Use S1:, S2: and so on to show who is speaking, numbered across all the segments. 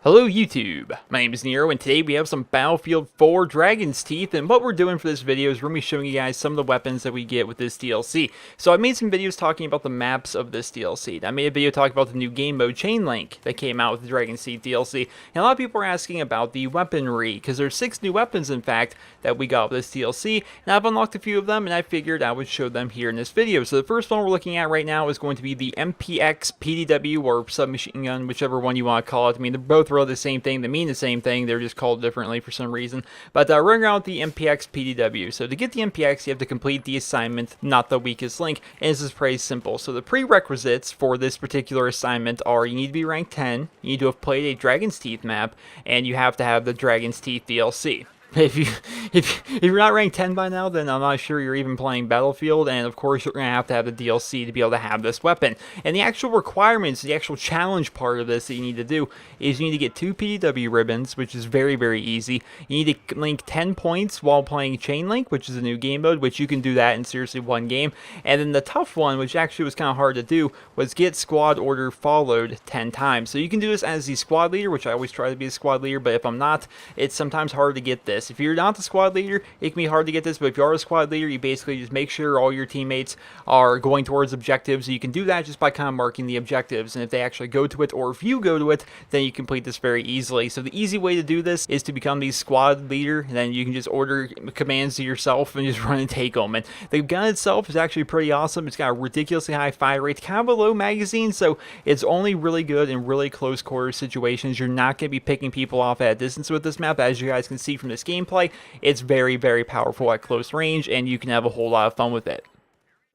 S1: Hello YouTube, my name is Nero, and today we have some Battlefield 4 Dragon's Teeth, and what we're doing for this video is we're going to be showing you guys some of the weapons that we get with this DLC. So I made some videos talking about the maps of this DLC. I made a video talking about the new game mode Chain Link that came out with the Dragon's Teeth DLC, and a lot of people are asking about the weaponry, because there's 6 new weapons in fact that we got with this DLC, and I've unlocked a few of them, and I figured I would show them here in this video. So the first one we're looking at right now is going to be the MPX PDW, or submachine gun, whichever one you want to call it. I mean, they're both really the same thing, they mean the same thing, they're just called differently for some reason. But we're running around with the MPX PDW. So to get the MPX, you have to complete the assignment, Not the Weakest Link, and this is pretty simple. So the prerequisites for this particular assignment are you need to be rank 10, you need to have played a Dragon's Teeth map, and you have to have the Dragon's Teeth DLC. If you're not ranked 10 by now, then I'm not sure you're even playing Battlefield, and of course you're going to have the DLC to be able to have this weapon. And the actual requirements, the actual challenge part of this that you need to do is you need to get 2 PDW ribbons, which is very, very easy. You need to link 10 points while playing Chain Link, which is a new game mode, which you can do that in seriously one game. And then the tough one, which actually was kind of hard to do, was get squad order followed 10 times. So you can do this as the squad leader, which I always try to be a squad leader, but if I'm not, it's sometimes hard to get this. If you're not the squad leader, it can be hard to get this, but if you are a squad leader, you basically just make sure all your teammates are going towards objectives. You can do that just by kind of marking the objectives, and if they actually go to it, or if you go to it, then you complete this very easily. So the easy way to do this is to become the squad leader, and then you can just order commands to yourself and just run and take them. And the gun itself is actually pretty awesome. It's got a ridiculously high fire rate, kind of a low magazine, so it's only really good in really close quarter situations. You're not going to be picking people off at a distance with this map, as you guys can see from this gameplay. It's very, very powerful at close range, and you can have a whole lot of fun with it.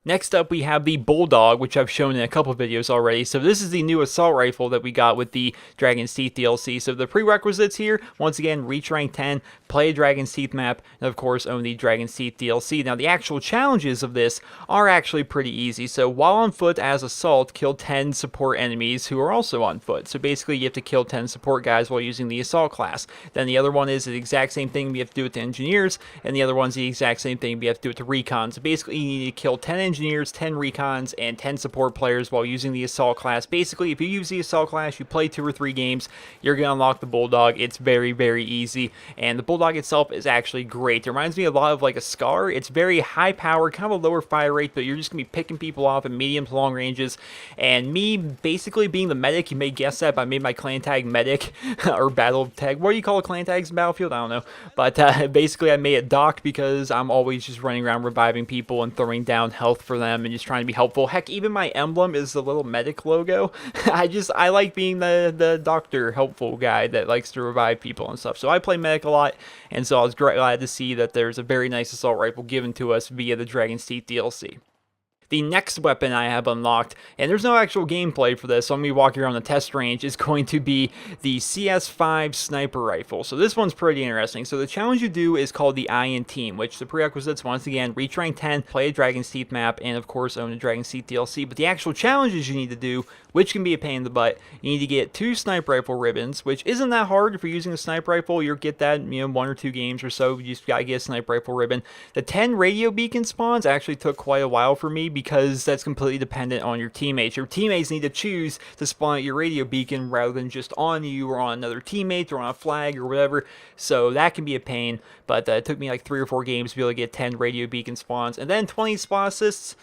S1: Next up, we have the Bulldog, which I've shown in a couple videos already. So this is the new assault rifle that we got with the Dragon's Teeth DLC. So the prerequisites here, once again, reach rank 10, play a Dragon's Teeth map, and of course own the Dragon's Teeth DLC. Now the actual challenges of this are actually pretty easy. So while on foot as assault, kill 10 support enemies who are also on foot. So basically you have to kill 10 support guys while using the assault class. Then the other one is the exact same thing we have to do with the engineers, and the other one's the exact same thing we have to do with the recon. So basically you need to kill 10 engineers, 10 recons, and 10 support players while using the assault class. Basically, if you use the assault class, you play 2 or 3 games, you're going to unlock the Bulldog. It's very, very easy, and the Bulldog itself is actually great. It reminds me a lot of like a Scar. It's very high power, kind of a lower fire rate, but you're just going to be picking people off at medium to long ranges. And me basically being the medic, you may guess that, but I made my clan tag medic, or battle tag. What do you call clan tags in Battlefield? I don't know. But basically I made it Doc because I'm always just running around reviving people and throwing down health for them and just trying to be helpful. Heck, even my emblem is the little medic logo. I like being the doctor, helpful guy that likes to revive people and stuff. So I play medic a lot, and so I was glad to see that there's a very nice assault rifle given to us via the Dragon's Teeth DLC. The next weapon I have unlocked, and there's no actual gameplay for this, so I'm going to be walking around the test range, is going to be the CS5 Sniper rifle. So this one's pretty interesting. So the challenge you do is called the Iron Team, which the prerequisites, once again, reach rank 10, play a Dragon's Teeth map, and of course own a Dragon's Teeth DLC. But the actual challenges you need to do, which can be a pain in the butt, you need to get 2 sniper rifle ribbons, which isn't that hard. If you're using a sniper rifle, you'll get that, 1 or 2 games or so. You just got to get a sniper rifle ribbon. The 10 radio beacon spawns actually took quite a while for me, because that's completely dependent on your teammates. Your teammates need to choose to spawn at your radio beacon rather than just on you or on another teammate or on a flag or whatever. So that can be a pain, but it took me like 3 or 4 games to be able to get 10 radio beacon spawns. And then 20 spawn assists.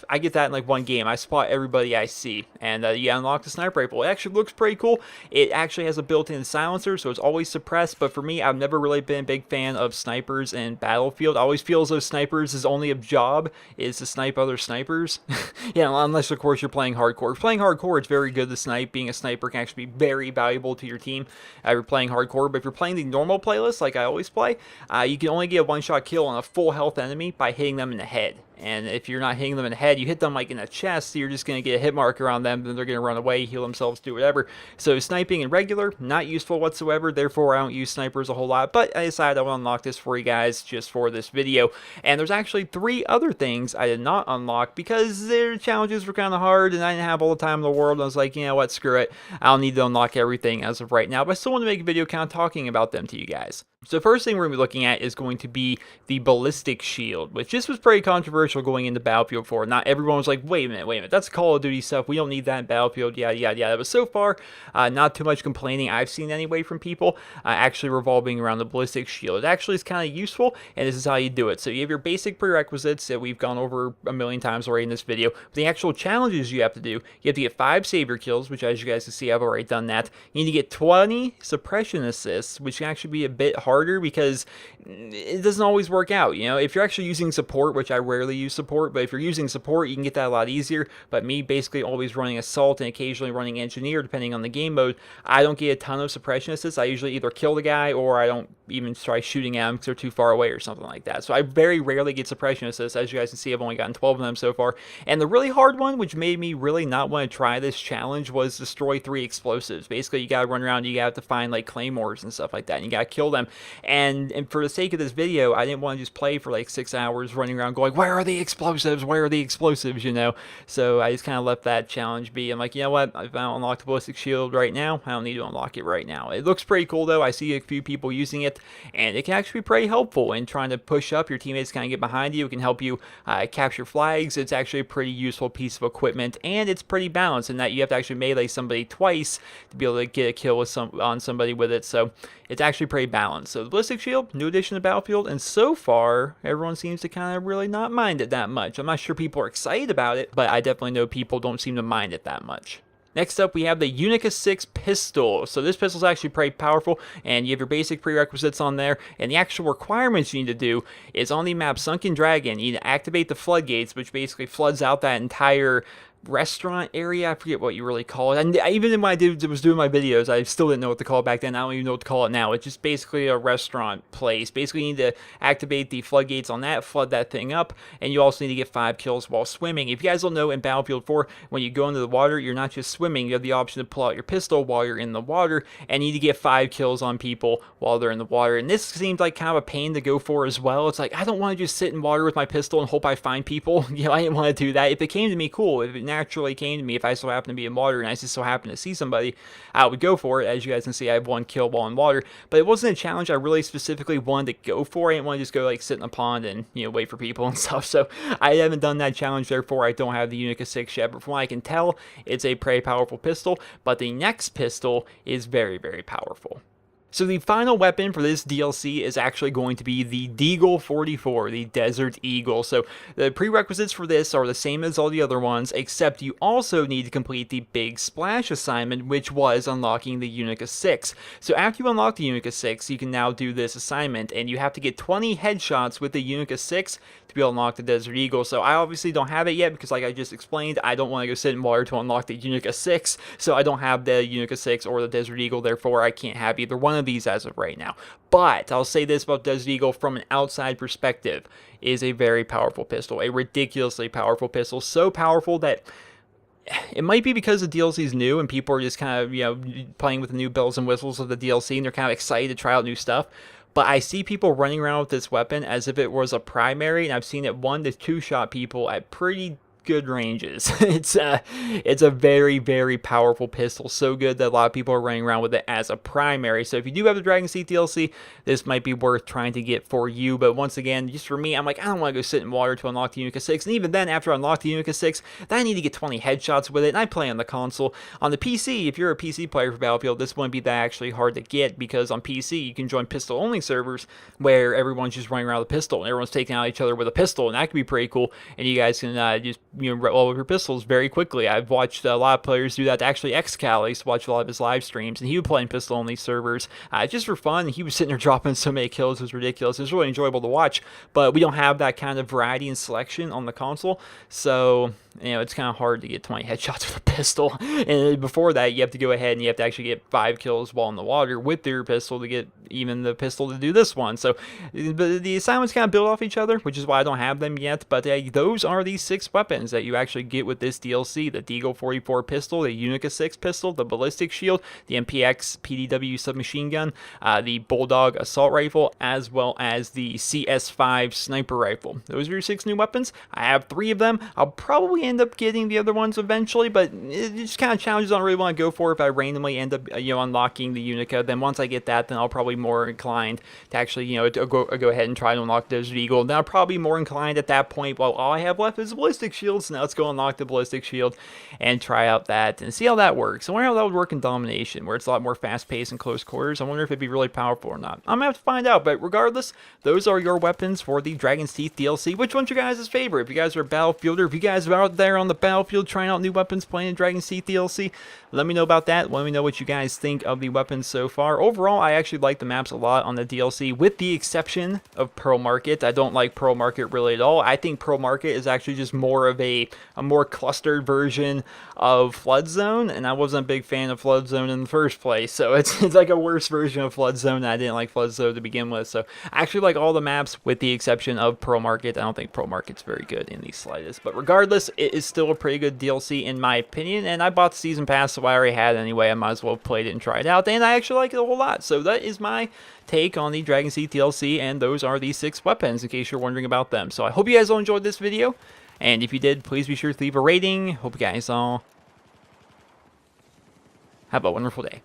S1: I get that in like 1 game. I spot everybody I see, and you unlock the sniper rifle. It actually looks pretty cool. It actually has a built-in silencer, so it's always suppressed, but for me, I've never really been a big fan of snipers in Battlefield. I always feel as though snipers' only a job is to snipe other snipers. Yeah, unless of course you're playing hardcore. If you're playing hardcore, it's very good to snipe. Being a sniper can actually be very valuable to your team if you're playing hardcore, but if you're playing the normal playlist, like I always play, you can only get a one-shot kill on a full health enemy by hitting them in the head. And if you're not hitting them in the head, you hit them like in the chest, you're just going to get a hit marker on them, then they're going to run away, heal themselves, do whatever. So sniping in regular, not useful whatsoever, therefore I don't use snipers a whole lot, but I decided I would unlock this for you guys just for this video. And there's actually 3 other things I did not unlock because their challenges were kind of hard and I didn't have all the time in the world. I was like, you know what, screw it, I don't need to unlock everything as of right now, but I still want to make a video kind of talking about them to you guys. So first thing we're going to be looking at is going to be the Ballistic Shield, which this was pretty controversial going into Battlefield 4. Not everyone was like, wait a minute, that's Call of Duty stuff. We don't need that in Battlefield, yada, yada, yada. But so far, not too much complaining I've seen anyway from people actually revolving around the Ballistic Shield. It actually is kind of useful, and this is how you do it. So you have your basic prerequisites that we've gone over a million times already in this video. But the actual challenges you have to do, you have to get 5 Saber kills, which as you guys can see, I've already done that. You need to get 20 Suppression assists, which can actually be a bit harder because it doesn't always work out. You know, if you're actually using support, which I rarely use support, but if you're using support, you can get that a lot easier. But me basically always running assault and occasionally running engineer, depending on the game mode, I don't get a ton of suppression assists. I usually either kill the guy or I don't even try shooting at him because they're too far away or something like that. So I very rarely get suppression assists. As you guys can see, I've only gotten 12 of them so far. And the really hard one, which made me really not want to try this challenge, was destroy 3 explosives. Basically, you gotta run around, you gotta have to find like claymores and stuff like that, and you gotta kill them. And for the sake of this video, I didn't want to just play for like 6 hours running around going, where are the explosives? Where are the explosives? You know? So I just kind of left that challenge be. I'm like, you know what? If I don't unlock the Ballistic Shield right now, I don't need to unlock it right now. It looks pretty cool though. I see a few people using it, and it can actually be pretty helpful in trying to push up. Your teammates kind of get behind you. It can help you capture flags. It's actually a pretty useful piece of equipment, and it's pretty balanced in that you have to actually melee somebody twice to be able to get a kill with on somebody with it. So it's actually pretty balanced. So the Ballistic Shield, new addition to Battlefield, and so far, everyone seems to kind of really not mind it that much. I'm not sure people are excited about it, but I definitely know people don't seem to mind it that much. Next up, we have the Unica 6 pistol. So this pistol is actually pretty powerful, and you have your basic prerequisites on there, and the actual requirements you need to do is on the map Sunken Dragon, you need to activate the floodgates, which basically floods out that entire restaurant area. I forget what you really call it. And even when I was doing my videos, I still didn't know what to call it back then. I don't even know what to call it now. It's just basically a restaurant place. Basically, you need to activate the floodgates on that, flood that thing up, and you also need to get 5 kills while swimming. If you guys don't know, in Battlefield 4, when you go into the water, you're not just swimming. You have the option to pull out your pistol while you're in the water, and you need to get 5 kills on people while they're in the water. And this seems like kind of a pain to go for as well. It's like, I don't want to just sit in water with my pistol and hope I find people. You know, I didn't want to do that. If it came to me, cool. If it naturally came to me, if I so happen to be in water and I just so happen to see somebody, I would go for it. As you guys can see, I have 1 kill while in water, but it wasn't a challenge I really specifically wanted to go for. I didn't want to just go like sit in a pond and, you know, wait for people and stuff. So I haven't done that challenge, therefore I don't have the Unica 6 yet, but from what I can tell, it's a pretty powerful pistol. But the next pistol is very, very powerful. So the final weapon for this DLC is actually going to be the Deagle 44, the Desert Eagle. So the prerequisites for this are the same as all the other ones, except you also need to complete the Big Splash assignment, which was unlocking the Unica 6. So after you unlock the Unica 6, you can now do this assignment, and you have to get 20 headshots with the Unica 6 to be able to unlock the Desert Eagle. So I obviously don't have it yet because, like I just explained, I don't want to go sit in water to unlock the Unica 6, so I don't have the Unica 6 or the Desert Eagle, therefore I can't have either one of these as of right now. But I'll say this about Desert Eagle from an outside perspective, is a very powerful pistol, a ridiculously powerful pistol, so powerful that it might be because the DLC is new and people are just kind of, you know, playing with the new bells and whistles of the DLC and they're kind of excited to try out new stuff. But I see people running around with this weapon as if it was a primary, and I've seen it 1 to 2 shot people at pretty good ranges. It's a very, very powerful pistol, so good that a lot of people are running around with it as a primary. So if you do have the Dragon Seed DLC, this might be worth trying to get for you. But once again, just for me, I'm like, I don't want to go sit in water to unlock the Unica 6, and even then, after I unlock the Unica 6, then I need to get 20 headshots with it, and I play on the console. On the PC, if you're a PC player for Battlefield, this wouldn't be that actually hard to get, because on PC, you can join pistol-only servers where everyone's just running around with a pistol, and everyone's taking out each other with a pistol, and that could be pretty cool, and you guys can just, you know, roll with your pistols very quickly. I've watched a lot of players do that. Actually, XCal, I used to watch a lot of his live streams, and he would play in pistol-only servers just for fun. He was sitting there dropping so many kills, it was ridiculous. It was really enjoyable to watch, but we don't have that kind of variety and selection on the console, so, you know, it's kind of hard to get 20 headshots with a pistol. And before that, you have to go ahead and you have to actually get 5 kills while in the water with your pistol to get even the pistol to do this one. So the assignments kind of build off each other, which is why I don't have them yet. But those are these 6 weapons. weapons that you actually get with this DLC. The Deagle 44 pistol, the Unica 6 pistol, the Ballistic Shield, the MPX PDW submachine gun, the Bulldog assault rifle, as well as the CS5 Sniper rifle. Those are your 6 new weapons. I have 3 of them. I'll probably end up getting the other ones eventually, but it just kind of challenges I don't really want to go for if I randomly end up unlocking the Unica. Then once I get that, then I'll probably be more inclined to actually to go ahead and try to unlock Desert Eagle. Then I'll probably be more inclined at that point, well, all I have left is Ballistic Shield, so now let's go unlock the Ballistic Shield and try out that and see how that works. I wonder how that would work in Domination, where it's a lot more fast-paced and close quarters. I wonder if it'd be really powerful or not. I'm gonna have to find out, but regardless, those are your weapons for the Dragon's Teeth DLC. Which one's your guys' favorite? If you guys are a Battlefielder, if you guys are out there on the battlefield trying out new weapons playing the Dragon's Teeth DLC, let me know about that. Let me know what you guys think of the weapons so far. Overall, I actually like the maps a lot on the DLC, with the exception of Pearl Market. I don't like Pearl Market really at all. I think Pearl Market is actually just more of a more clustered version of Flood Zone, and I wasn't a big fan of Flood Zone in the first place, so it's like a worse version of Flood Zone, and I didn't like Flood Zone to begin with. So I actually like all the maps with the exception of Pearl Market. I don't think Pearl Market's very good in the slightest, but regardless, it is still a pretty good DLC in my opinion, and I bought the Season Pass, so I already had it anyway. I might as well have played it and tried it out, and I actually like it a whole lot. So that is my take on the Dragon's Teeth DLC, and those are the 6 weapons in case you're wondering about them. So I hope you guys all enjoyed this video, and if you did, please be sure to leave a rating. Hope you guys all have a wonderful day.